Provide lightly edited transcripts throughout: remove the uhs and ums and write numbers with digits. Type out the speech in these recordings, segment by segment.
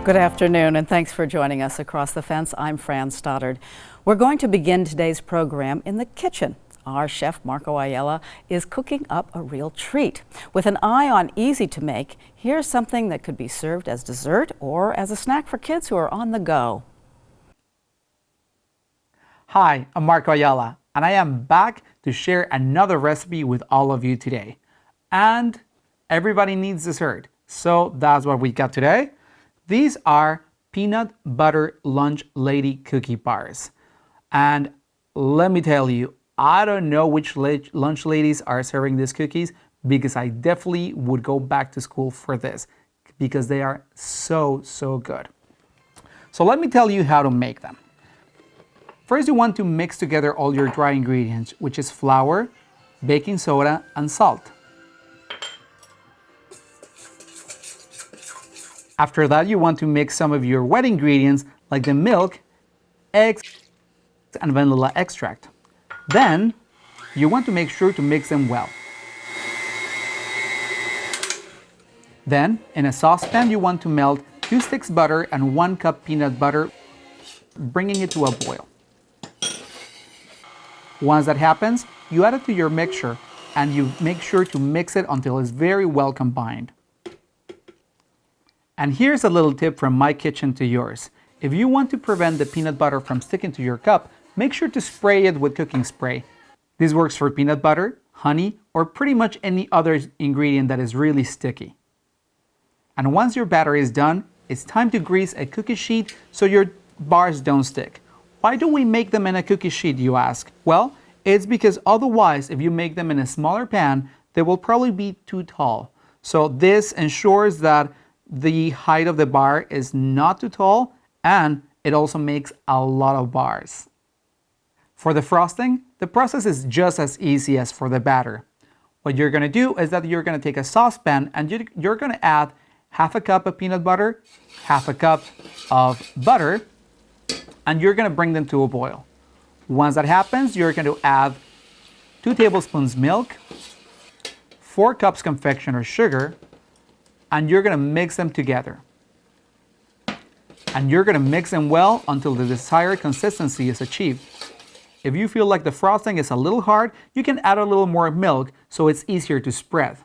Good afternoon, and thanks for joining us across the fence. I'm Fran Stoddard. We're going to begin today's program in the kitchen. Our chef, Marco Ayala, is cooking up a real treat. With an eye on easy to make, here's something that could be served as dessert or as a snack for kids who are on the go. Hi, I'm Marco Ayala, and I am back to share another recipe with all of you today. And everybody needs dessert, so that's what we got today. These are peanut butter lunch lady cookie bars. And let me tell you, I don't know which lunch ladies are serving these cookies, because I definitely would go back to school for this, because they are so good. So let me tell you how to make them. First, you want to mix together all your dry ingredients, which is flour, baking soda, and salt. After that, you want to mix some of your wet ingredients like the milk, eggs, and vanilla extract. Then, you want to make sure to mix them well. Then, in a saucepan, you want to melt 2 sticks butter and 1 cup peanut butter, bringing it to a boil. Once that happens, you add it to your mixture and you make sure to mix it until it's very well combined. And here's a little tip from my kitchen to yours. If you want to prevent the peanut butter from sticking to your cup, make sure to spray it with cooking spray. This works for peanut butter, honey, or pretty much any other ingredient that is really sticky. And once your batter is done, it's time to grease a cookie sheet so your bars don't stick. Why do we make them in a cookie sheet, you ask? Well, it's because otherwise, if you make them in a smaller pan, they will probably be too tall. So this ensures that the height of the bar is not too tall, and it also makes a lot of bars. For the frosting, the process is just as easy as for the batter. What you're going to do is that you're going to take a saucepan and you're going to add half a cup of peanut butter, half a cup of butter, and you're going to bring them to a boil. Once that happens, you're going to add 2 tablespoons milk, 4 cups confectioner sugar, and you're going to mix them together. And you're going to mix them well until the desired consistency is achieved. If you feel like the frosting is a little hard, you can add a little more milk so it's easier to spread.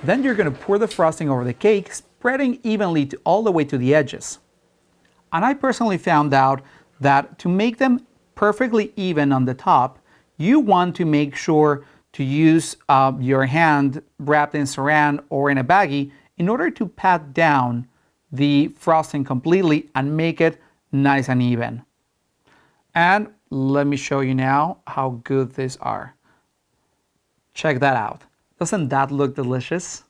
Then you're going to pour the frosting over the cake, spreading evenly all the way to the edges. And I personally found out that to make them perfectly even on the top, you want to make sure to use your hand wrapped in saran or in a baggie in order to pat down the frosting completely and make it nice and even. And let me show you now how good these are. Check that out. Doesn't that look delicious?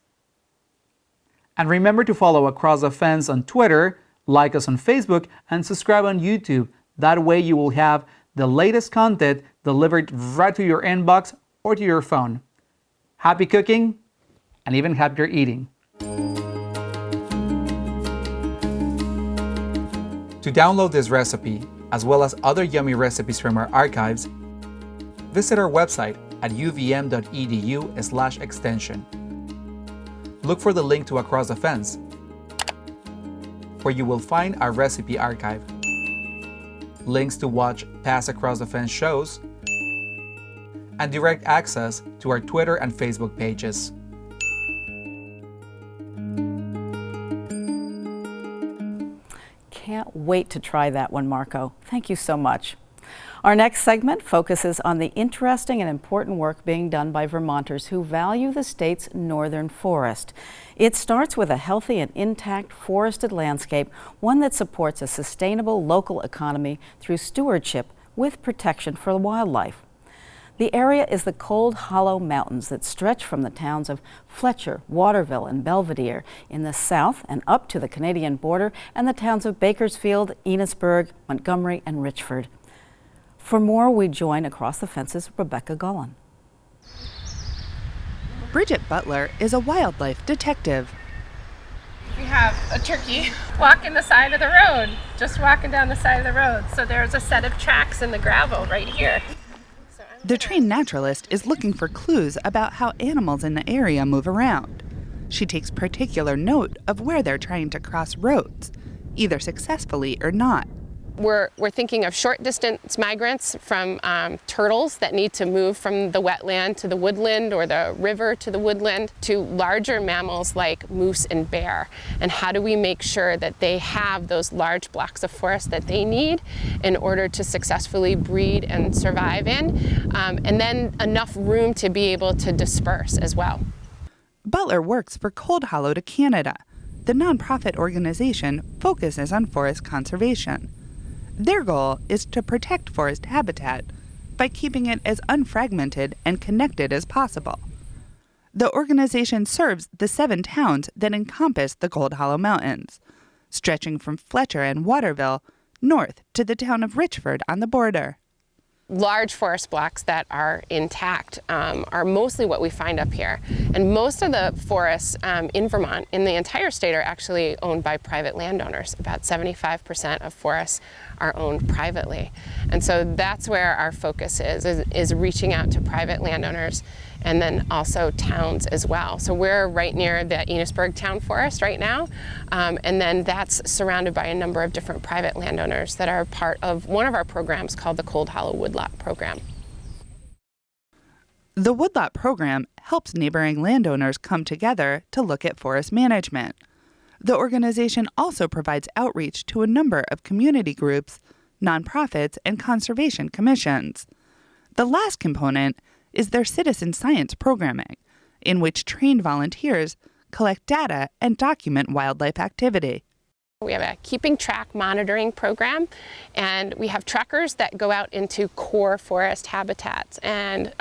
And remember to follow Across the Fence on Twitter, like us on Facebook, and subscribe on YouTube. That way you will have the latest content delivered right to your inbox or to your phone. Happy cooking, and even happier eating. To download this recipe, as well as other yummy recipes from our archives, visit our website at uvm.edu/extension. Look for the link to Across the Fence, where you will find our recipe archive, links to watch past Across the Fence shows, and direct access to our Twitter and Facebook pages. Can't wait to try that one, Marco. Thank you so much. Our next segment focuses on the interesting and important work being done by Vermonters who value the state's northern forest. It starts with a healthy and intact forested landscape, one that supports a sustainable local economy through stewardship with protection for wildlife. The area is the Cold Hollow Mountains that stretch from the towns of Fletcher, Waterville, and Belvedere in the south and up to the Canadian border, and the towns of Bakersfield, Enosburg, Montgomery, and Richford. For more, we join Across the Fence's Rebecca Gullen. Bridget Butler is a wildlife detective. We have a turkey walking the side of the road, just walking down the side of the road. So there's a set of tracks in the gravel right here. So The trained naturalist is looking for clues about how animals in the area move around. She takes particular note of where they're trying to cross roads, either successfully or not. We're thinking of short distance migrants from turtles that need to move from the wetland to the woodland or the river to the woodland, to larger mammals like moose and bear. And how do we make sure that they have those large blocks of forest that they need in order to successfully breed and survive in, and then enough room to be able to disperse as well. Butler works for Cold Hollow to Canada. The nonprofit organization focuses on forest conservation. Their goal is to protect forest habitat by keeping it as unfragmented and connected as possible. The organization serves the 7 towns that encompass the Cold Hollow Mountains, stretching from Fletcher and Waterville north to the town of Richford on the border. Large forest blocks that are intact are mostly what we find up here. And most of the forests in Vermont, in the entire state, are actually owned by private landowners. About 75% of forests are owned privately. And so that's where our focus is reaching out to private landowners and then also towns as well. So we're right near the Enosburg Town Forest right now, and then that's surrounded by a number of different private landowners that are part of one of our programs called the Cold Hollow Woodlot Program. The Woodlot Program helps neighboring landowners come together to look at forest management. The organization also provides outreach to a number of community groups, nonprofits, and conservation commissions. The last component is their citizen science programming, in which trained volunteers collect data and document wildlife activity. We have a keeping track monitoring program, and we have truckers that go out into core forest habitats and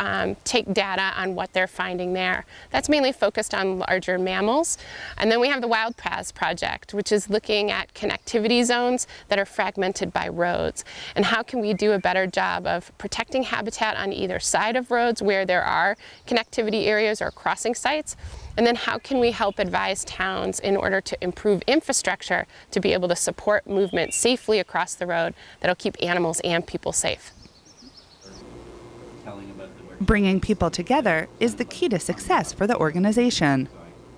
take data on what they're finding there. That's mainly focused on larger mammals. And then we have the Wild Paths Project, which is looking at connectivity zones that are fragmented by roads. And how can we do a better job of protecting habitat on either side of roads where there are connectivity areas or crossing sites? And then how can we help advise towns in order to improve infrastructure to be able to support movement safely across the road that'll keep animals and people safe? Bringing people together is the key to success for the organization.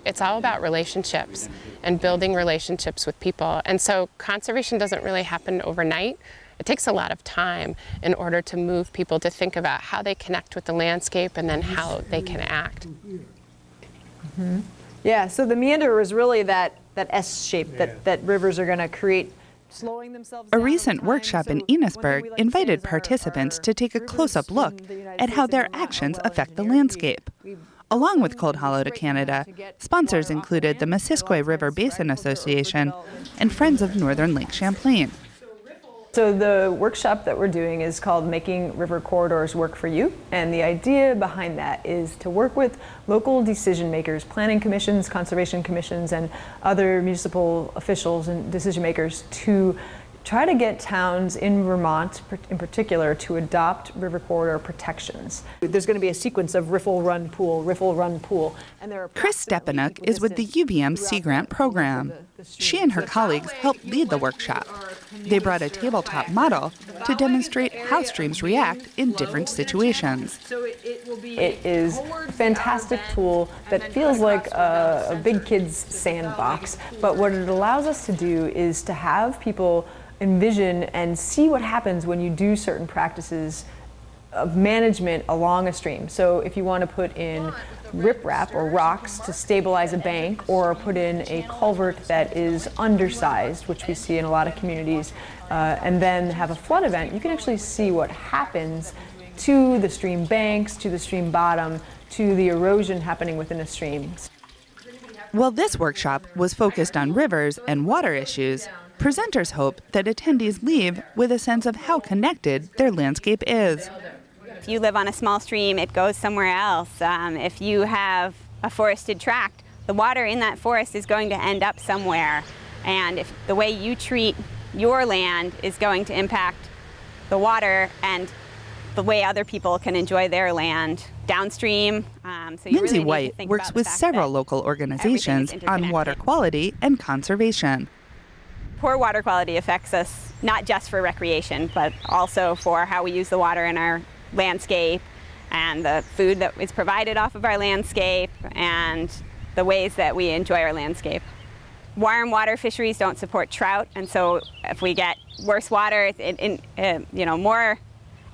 It's all about relationships and building relationships with people. And so conservation doesn't really happen overnight. It takes a lot of time in order to move people to think about how they connect with the landscape and then how they can act. Mm-hmm. Yeah, so the meander is really that S shape that rivers are going to create, slowing themselves down. A recent workshop in Enosburg invited participants to take a close-up look at how their actions affect the landscape. Along with Cold Hollow to Canada, sponsors included the Missisquoi River Basin Association and Friends of Northern Lake Champlain. So the workshop that we're doing is called Making River Corridors Work for You, and the idea behind that is to work with local decision makers, planning commissions, conservation commissions, and other municipal officials and decision makers to try to get towns in Vermont in particular to adopt river corridor protections. There's going to be a sequence of riffle, run, pool, riffle, run, pool. And there are Chris Stepanuk is with the UVM Sea Grant program. She and her colleagues helped lead the workshop. They brought a tabletop model to demonstrate how streams react in different situations. It is a fantastic tool that feels like a big kid's sandbox, but what it allows us to do is to have people envision and see what happens when you do certain practices of management along a stream. So if you want to put in riprap or rocks to stabilize a bank, or put in a culvert that is undersized, which we see in a lot of communities, and then have a flood event, you can actually see what happens to the stream banks, to the stream bottom, to the erosion happening within a stream. While this workshop was focused on rivers and water issues, presenters hope that attendees leave with a sense of how connected their landscape is. If you live on a small stream, it goes somewhere else. If you have a forested tract, the water in that forest is going to end up somewhere. And if the way you treat your land is going to impact the water and the way other people can enjoy their land downstream. Lindsay White works with several local organizations on water quality and conservation. Poor water quality affects us not just for recreation, but also for how we use the water in our landscape and the food that is provided off of our landscape and the ways that we enjoy our landscape. Warm water fisheries don't support trout, and so if we get worse water, more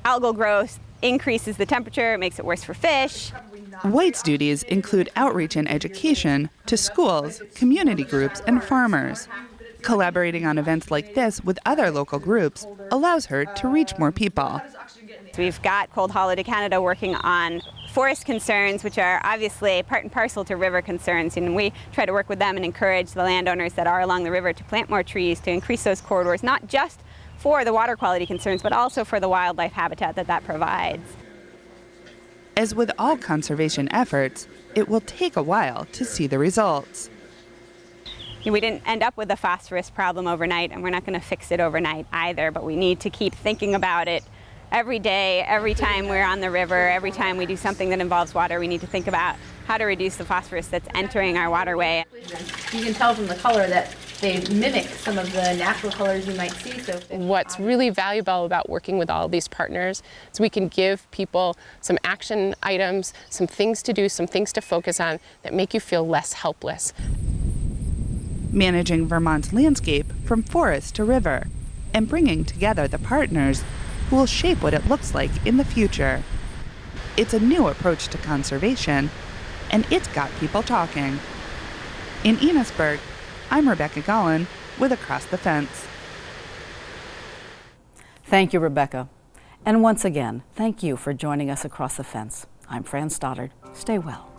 algal growth increases the temperature, it makes it worse for fish. White's duties include outreach and education to schools, community groups, and farmers. Collaborating on events like this with other local groups allows her to reach more people. We've got Cold Hollow to Canada working on forest concerns, which are obviously part and parcel to river concerns, and we try to work with them and encourage the landowners that are along the river to plant more trees to increase those corridors, not just for the water quality concerns, but also for the wildlife habitat that provides. As with all conservation efforts, it will take a while to see the results. We didn't end up with a phosphorus problem overnight, and we're not going to fix it overnight either, but we need to keep thinking about it every day, every time we're on the river, every time we do something that involves water, we need to think about how to reduce the phosphorus that's entering our waterway. You can tell from the color that they mimic some of the natural colors you might see. So what's really valuable about working with all of these partners is we can give people some action items, some things to do, some things to focus on that make you feel less helpless. Managing Vermont's landscape from forest to river and bringing together the partners who will shape what it looks like in the future. It's a new approach to conservation, and it's got people talking. In Enosburg, I'm Rebecca Gollin with Across the Fence. Thank you, Rebecca. And once again, thank you for joining us across the fence. I'm Fran Stoddard. Stay well.